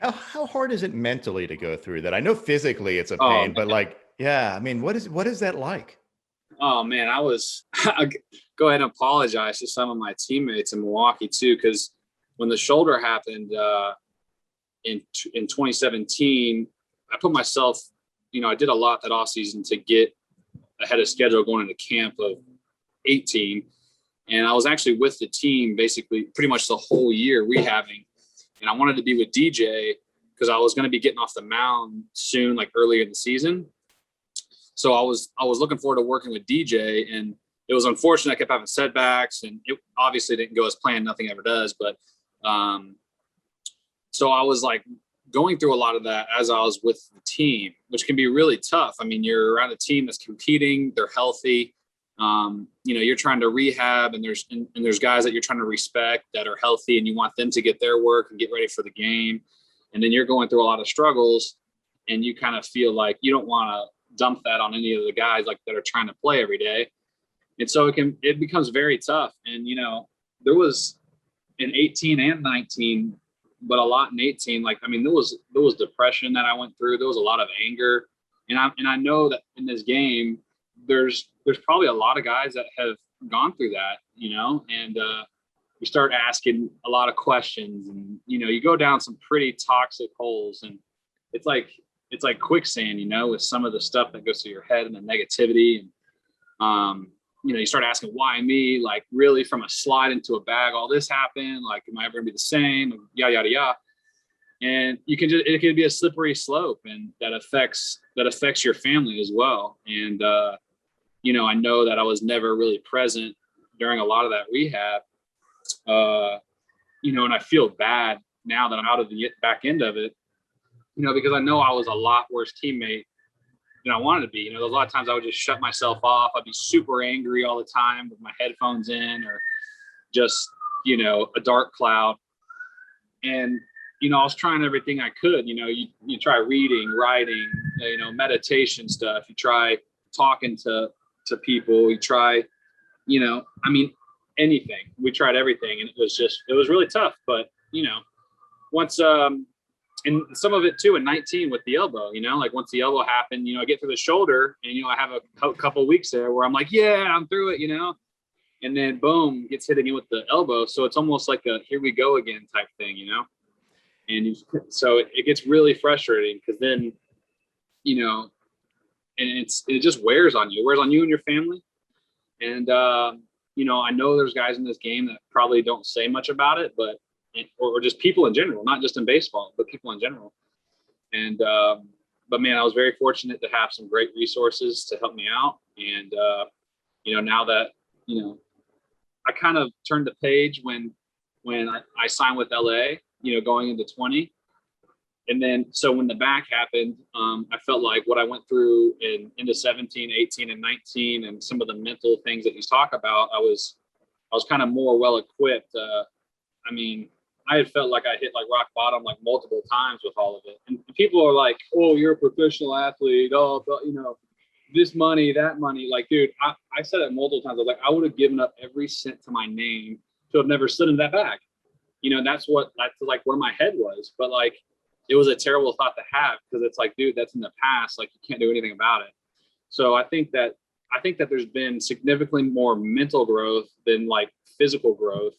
How hard is it mentally to go through that? I know physically it's a Oh pain, but like, yeah, I mean, what is that like? Oh man, I go ahead and apologize to some of my teammates in Milwaukee too, because when the shoulder happened in 2017, I put myself, I did a lot that offseason to get ahead of schedule going into camp of 18, and I was actually with the team basically pretty much the whole year rehabbing, and I wanted to be with DJ because I was going to be getting off the mound soon, like earlier in the season. So I was looking forward to working with DJ, and it was unfortunate I kept having setbacks, and it obviously didn't go as planned. Nothing ever does, but so I was like going through a lot of that as I was with the team, which can be really tough. I mean, you're around a team that's competing, they're healthy. You're trying to rehab, and there's guys that you're trying to respect that are healthy, and you want them to get their work and get ready for the game. And then you're going through a lot of struggles, and you kind of feel like you don't want to dump that on any of the guys like that are trying to play every day. And so it becomes very tough. And, there was in 18 and 19, but a lot in 18, like, I mean, there was depression that I went through. There was a lot of anger. And I know that in this game, there's probably a lot of guys that have gone through that, and you start asking a lot of questions, and, you go down some pretty toxic holes, and it's like quicksand, with some of the stuff that goes through your head and the negativity. And, you start asking, why me? Like, really, from a slide into a bag, all this happened? Like, am I ever gonna be the same? Yada, yada, yada. And it can be a slippery slope, and that affects your family as well. And, I know that I was never really present during a lot of that rehab, and I feel bad now that I'm out of the back end of it, because I know I was a lot worse teammate than I wanted to be. There's a lot of times I would just shut myself off. I'd be super angry all the time with my headphones in, or just, a dark cloud. And, I was trying everything I could. You try reading, writing, meditation stuff. You try talking to people. You try, anything. We tried everything, and it was really tough. But, once, and some of it too in 19 with the elbow, like once the elbow happened, I get through the shoulder, and, I have a couple of weeks there where I'm like, yeah, I'm through it, and then boom, gets hit again with the elbow. So it's almost like a, here we go again type thing, and so it gets really frustrating, because then, and it just wears on you and your family. And, I know there's guys in this game that probably don't say much about it, but or just people in general, not just in baseball, but people in general. And, but man, I was very fortunate to have some great resources to help me out. And, now that, I kind of turned the page when I signed with LA, going into 20. And then, so when the back happened, I felt like what I went through into 17, 18, and 19, and some of the mental things that you talk about, I was kind of more well equipped. I had felt like I hit like rock bottom like multiple times with all of it. And people are like, oh, you're a professional athlete. Oh, but, this money, that money. Like, dude, I said it multiple times. I was like, I would have given up every cent to my name to have never slid in that bag. That's like where my head was. But like, it was a terrible thought to have, because it's like, dude, that's in the past. Like, you can't do anything about it. So I think that there's been significantly more mental growth than like physical growth,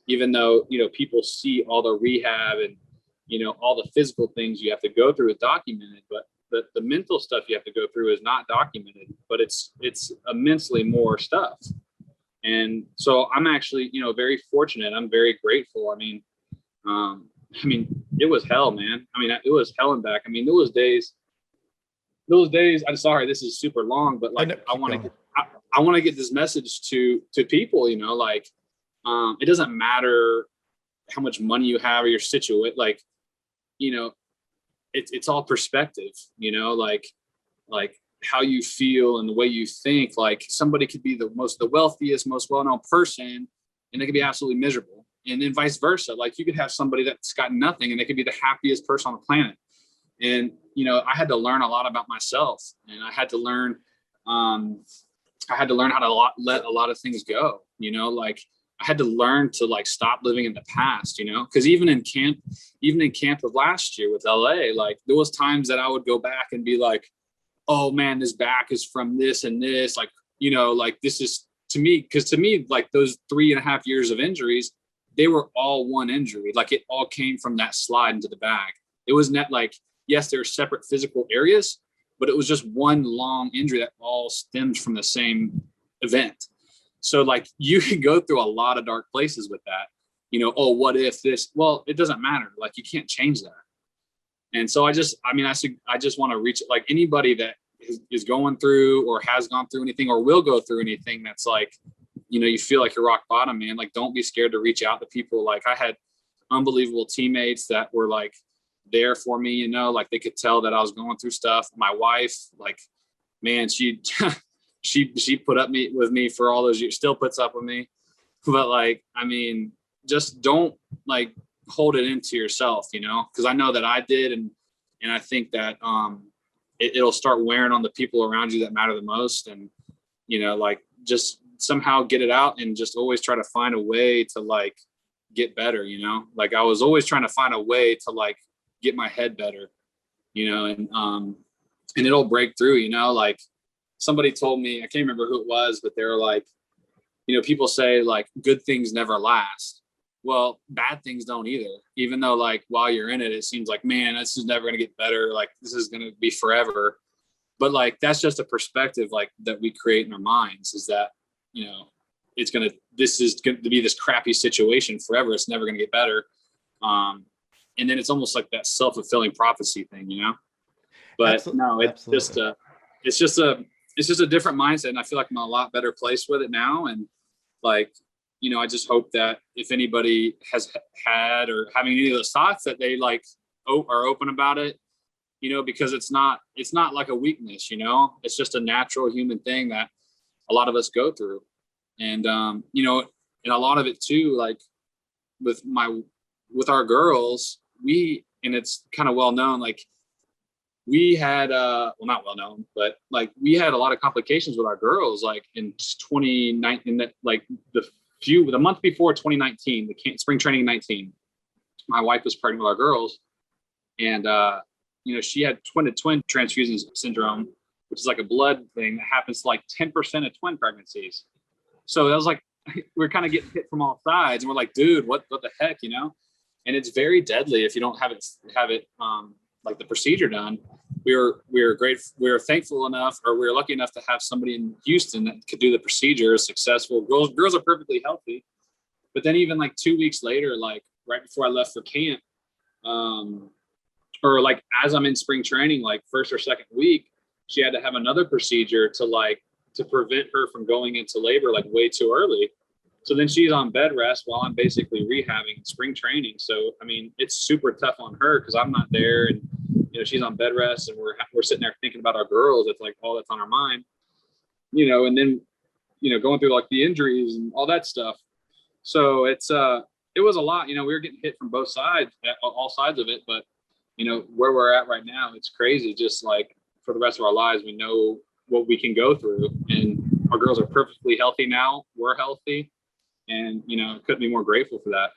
even though, people see all the rehab and, all the physical things you have to go through is documented, but the mental stuff you have to go through is not documented, but it's immensely more stuff. And so I'm actually, very fortunate. I'm very grateful. I mean, it was hell, man. It was hell and back. There was days, I'm sorry, this is super long, but like, I want to get this message to people, like, it doesn't matter how much money you have or your situation, like, it's all perspective, like how you feel and the way you think. Like, somebody could be the wealthiest, most well-known person, and they could be absolutely miserable. And then vice versa. Like, you could have somebody that's got nothing, and they could be the happiest person on the planet. And, I had to learn a lot about myself, and I had to learn how to let a lot of things go, like, I had to learn to like stop living in the past, you know, because even in camp of last year with LA, like there was times that I would go back and be like, oh man, this back is from this and this, like, you know, like this is to me, because to me, like those 3.5 years of injuries, they were all one injury. Like it all came from that slide into the back. It was not like, yes, there are separate physical areas, but it was just one long injury that all stemmed from the same event. So like you can go through a lot of dark places with that, you know, oh, what if this, well, it doesn't matter. Like you can't change that. And so I just want to reach like anybody that is going through or has gone through anything or will go through anything that's like, you know, you feel like you're rock bottom, man. Like, don't be scared to reach out to people. Like I had unbelievable teammates that were like there for me, you know, like they could tell that I was going through stuff. My wife, like, man, she put up with me for all those years, still puts up with me. But like, I mean, just don't like hold it into yourself, you know, because I know that I did. And I think that it'll start wearing on the people around you that matter the most. And, you know, like just somehow get it out and just always try to find a way to like get better, you know, like I was always trying to find a way to like get my head better, you know, and it'll break through, you know, like somebody told me, I can't remember who it was, but they were like, you know, people say like good things never last. Well, bad things don't either, even though like while you're in it, it seems like, man, this is never going to get better. Like this is going to be forever. But like, that's just a perspective like that we create in our minds, is that, you know, this is going to be this crappy situation forever. It's never going to get better. And then it's almost like that self-fulfilling prophecy thing, you know, but no, it's just a different mindset. And I feel like I'm in a lot better place with it now. And like, you know, I just hope that if anybody has had or having any of those thoughts that they like are open about it, you know, because it's not like a weakness, you know, it's just a natural human thing that a lot of us go through. And, you know, and a lot of it too, like with our girls, and it's kind of well known, like we had, well, not well known, but like we had a lot of complications with our girls, like in 2019, that like the month before 2019, the spring training 19, my wife was pregnant with our girls, and you know, she had twin transfusion syndrome, which is like a blood thing that happens to like 10% of twin pregnancies. So that was like we're kind of getting hit from all sides, and we're like, dude, what the heck, you know? And it's very deadly if you don't have it like the procedure done. We were thankful enough, or we were lucky enough to have somebody in Houston that could do the procedure successful. Girls are perfectly healthy. But then even like 2 weeks later, like right before I left for camp, or like as I'm in spring training, like first or second week, she had to have another procedure to prevent her from going into labor like way too early. So then she's on bed rest while I'm basically rehabbing spring training. So, I mean, it's super tough on her because I'm not there, and, you know, she's on bed rest, and we're sitting there thinking about our girls. It's like all that's on our mind, you know, and then, you know, going through like the injuries and all that stuff. So it was a lot, you know, we were getting hit from both sides, all sides of it. But, you know, where we're at right now, it's crazy. Just like for the rest of our lives, we know what we can go through, and our girls are perfectly healthy now. We're healthy. And, you know, couldn't be more grateful for that.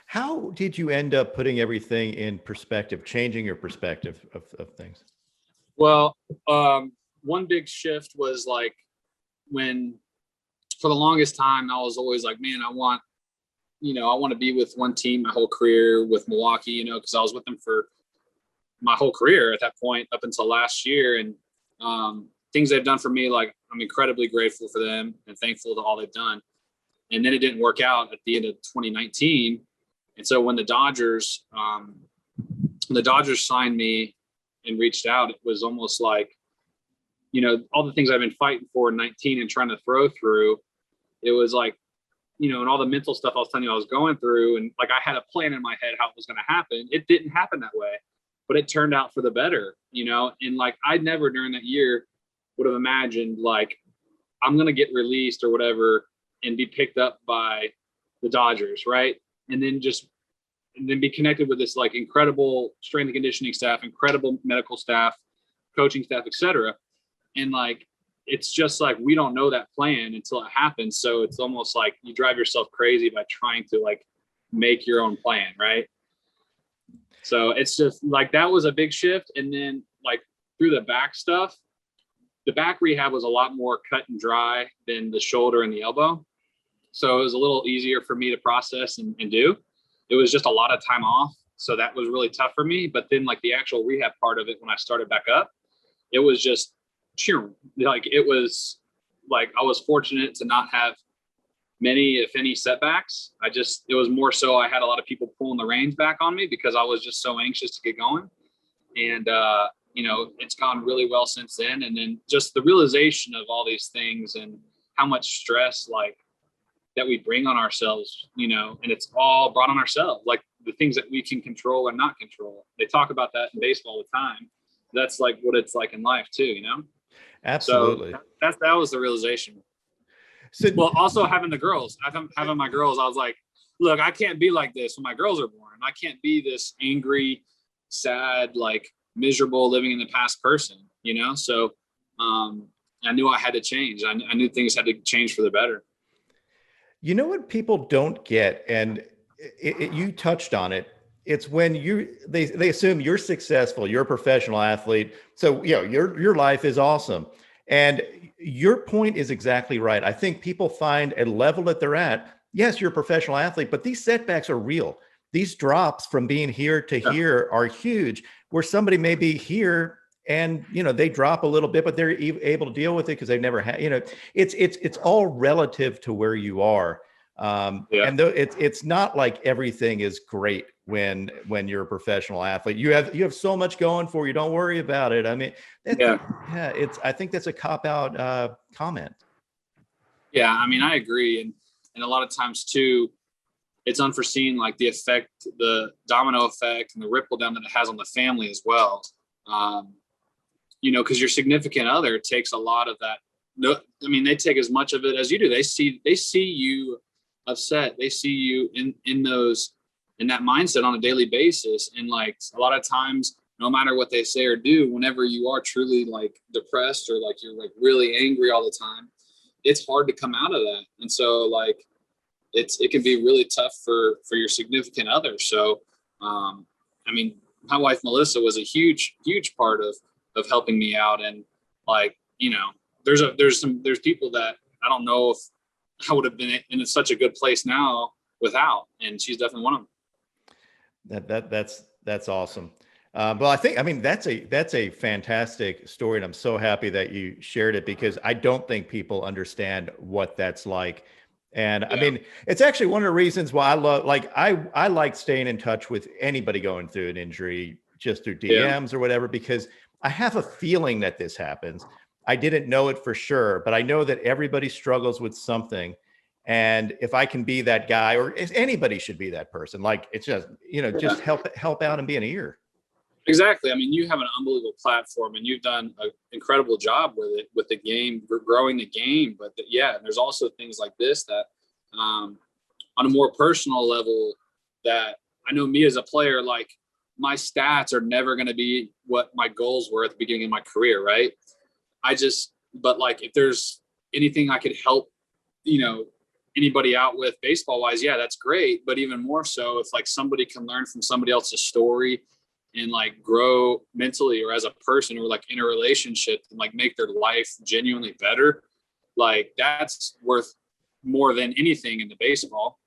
How did you end up putting everything in perspective, changing your perspective of things? Well, one big shift was like when, for the longest time, I was always like, man, I want to be with one team my whole career with Milwaukee, you know, because I was with them for my whole career at that point up until last year. And things they've done for me, like I'm incredibly grateful for them and thankful to all they've done. And then it didn't work out at the end of 2019. And so when the Dodgers signed me and reached out, it was almost like, you know, all the things I've been fighting for in 19 and trying to throw through, it was like, you know, and all the mental stuff I was telling you I was going through, and like I had a plan in my head how it was going to happen. It didn't happen that way, but it turned out for the better, you know. And like I never during that year would have imagined like I'm going to get released or whatever and be picked up by the Dodgers, right? And then be connected with this like incredible strength and conditioning staff, incredible medical staff, coaching staff, etc. And like it's just like, we don't know that plan until it happens. So it's almost like you drive yourself crazy by trying to like make your own plan. Right. So it's just like, that was a big shift. And then like through the back stuff, the back rehab was a lot more cut and dry than the shoulder and the elbow. So it was a little easier for me to process and do. It was just a lot of time off. So that was really tough for me. But then like the actual rehab part of it, when I started back up, it was just like, it was like, I was fortunate to not have many, if any, setbacks. It was more so I had a lot of people pulling the reins back on me because I was just so anxious to get going. And, it's gone really well since then. And then just the realization of all these things and how much stress, like, that we bring on ourselves, and it's all brought on ourselves, like the things that we can control and not control. They talk about that in baseball all the time. That's like what it's like in life too, Absolutely. So that was the realization. So, Well, also having the girls, having my girls, I was like, look, I can't be like this when my girls are born. I can't be this angry, sad, like miserable, living in the past person, So I knew I had to change. I knew things had to change for the better. you know what people don't get, and you touched on it. It's when they assume you're successful, you're a professional athlete, so your life is awesome. And your point is exactly right. I think people find a level that they're at. Yes, you're a professional athlete, but these setbacks are real. These drops from being here to here are huge, where somebody may be here and they drop a little bit, but they're able to deal with it because they've never had. It's all relative to where you are. And though it's not like everything is great when you're a professional athlete. You have so much going for you. Don't worry about it. I mean, I think that's a cop-out comment. Yeah, I mean, I agree. And a lot of times too, it's unforeseen, like the effect, the domino effect and the ripple down that it has on the family as well. Because your significant other takes a lot of that. No, I mean, they take as much of it as you do. They see you upset. They see you in that mindset on a daily basis. And like a lot of times, no matter what they say or do, whenever you are truly like depressed or like you're like really angry all the time, it's hard to come out of that. And so like it can be really tough for your significant other. So I mean, my wife Melissa was a huge part of helping me out. And like, there's people that I don't know if I would have been in such a good place now without, and she's definitely one of them. That's awesome. Well, I mean, that's a fantastic story. And I'm so happy that you shared it, because I don't think people understand what that's like. And I mean, it's actually one of the reasons why I like staying in touch with anybody going through an injury, just through DMs or whatever, because I have a feeling that this happens. I didn't know it for sure, but I know that everybody struggles with something. And if I can be that guy, or if anybody should be that person, like it's just, just help out and be an ear. Exactly. I mean, you have an unbelievable platform and you've done an incredible job with it, with the game, growing the game. But there's also things like this that on a more personal level, that I know me as a player, like my stats are never going to be what my goals were at the beginning of my career. Right. But like, if there's anything I could help, anybody out with baseball wise, that's great. But even more so, if like somebody can learn from somebody else's story and like grow mentally or as a person, or like in a relationship, and like make their life genuinely better, like that's worth more than anything in the baseball.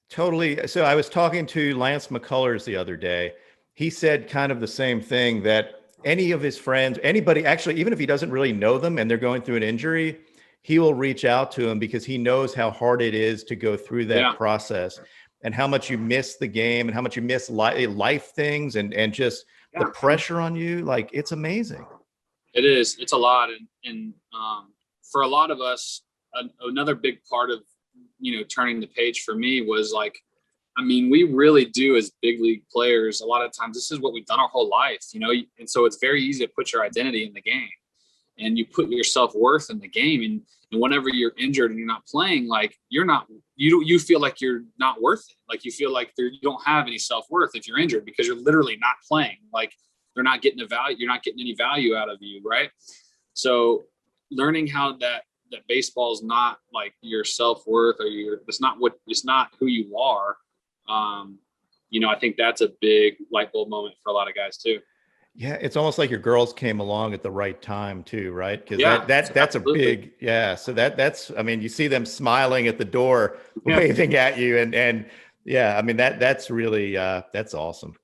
Totally. So I was talking to Lance McCullers the other day. He said kind of the same thing, that any of his friends, anybody, actually, even if he doesn't really know them and they're going through an injury, he will reach out to them because he knows how hard it is to go through that process, and how much you miss the game and how much you miss life things and just the pressure on you. Like, it's amazing. It is. It's a lot. And for a lot of us, another big part of, turning the page for me was like, I mean, we really do as big league players, a lot of times, this is what we've done our whole life, and so it's very easy to put your identity in the game, and you put your self-worth in the game. And whenever you're injured and you're not playing, like you feel like you're not worth it. Like you feel like you don't have any self-worth if you're injured, because you're literally not playing. Like they're not getting a value. You're not getting any value out of you. Right. So learning how that baseball is not like your self-worth or it's not who you are. I think that's a big light bulb moment for a lot of guys too. Yeah, it's almost like your girls came along at the right time too, right? Because Yeah, that's a absolutely. big, yeah. So that's I mean, you see them smiling at the door, Yeah. waving at you, and yeah, I mean that's really that's awesome.